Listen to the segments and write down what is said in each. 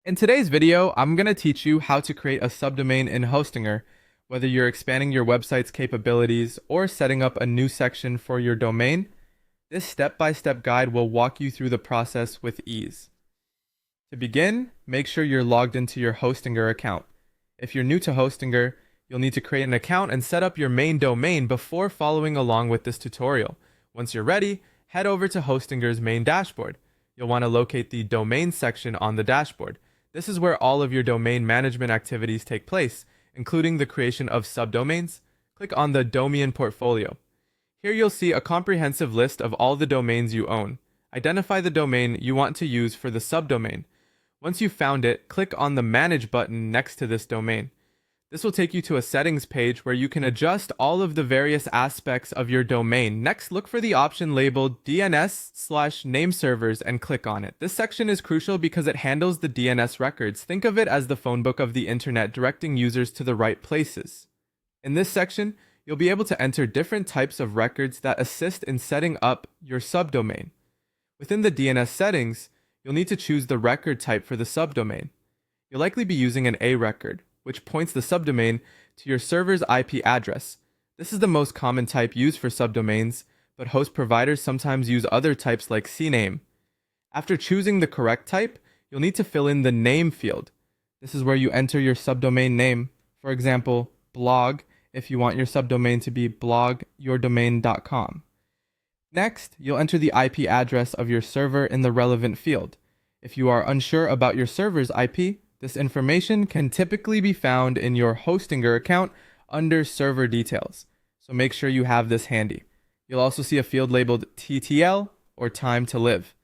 In today's video, I'm going to teach you how to create a subdomain in Hostinger, whether you're expanding your website's capabilities or setting up a new section for your domain. This step-by-step guide will walk you through the process with ease. To begin, make sure you're logged into your Hostinger account. If you're new to Hostinger, you'll need to create an account and set up your main domain before following along with this tutorial. Once you're ready, head over to Hostinger's main dashboard. You'll want to locate the domain section on the dashboard. This is where all of your domain management activities take place, including the creation of subdomains. Click on the Domain portfolio. Here you'll see a comprehensive list of all the domains you own. Identify the domain you want to use for the subdomain. Once you've found it, click on the Manage button next to this domain. This will take you to a settings page where you can adjust all of the various aspects of your domain. Next, look for the option labeled DNS/name servers and click on it. This section is crucial because it handles the DNS records. Think of it as the phone book of the internet, directing users to the right places. In this section, you'll be able to enter different types of records that assist in setting up your subdomain. Within the DNS settings, you'll need to choose the record type for the subdomain. You'll likely be using an A record, which points the subdomain to your server's IP address. This is the most common type used for subdomains, but host providers sometimes use other types like CNAME. After choosing the correct type, you'll need to fill in the name field. This is where you enter your subdomain name. For example, blog, if you want your subdomain to be blogyourdomain.com. Next, you'll enter the IP address of your server in the relevant field. If you are unsure about your server's IP, this information can typically be found in your Hostinger account under server details, so make sure you have this handy. You'll also see a field labeled TTL, or time to live.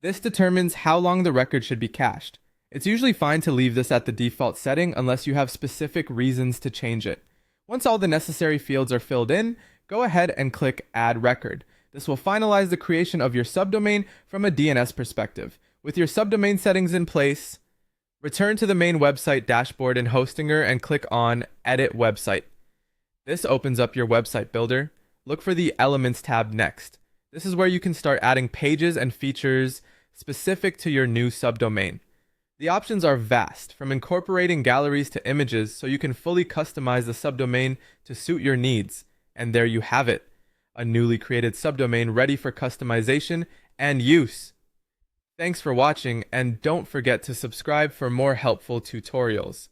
This determines how long the record should be cached. It's usually fine to leave this at the default setting unless you have specific reasons to change it. Once all the necessary fields are filled in, go ahead and click Add Record. This will finalize the creation of your subdomain from a DNS perspective. With your subdomain settings in place, return to the main website dashboard in Hostinger and click on Edit Website. This opens up your website builder. Look for the Elements tab next. This is where you can start adding pages and features specific to your new subdomain. The options are vast, from incorporating galleries to images, so you can fully customize the subdomain to suit your needs. And there you have it, a newly created subdomain ready for customization and use. Thanks for watching, and don't forget to subscribe for more helpful tutorials.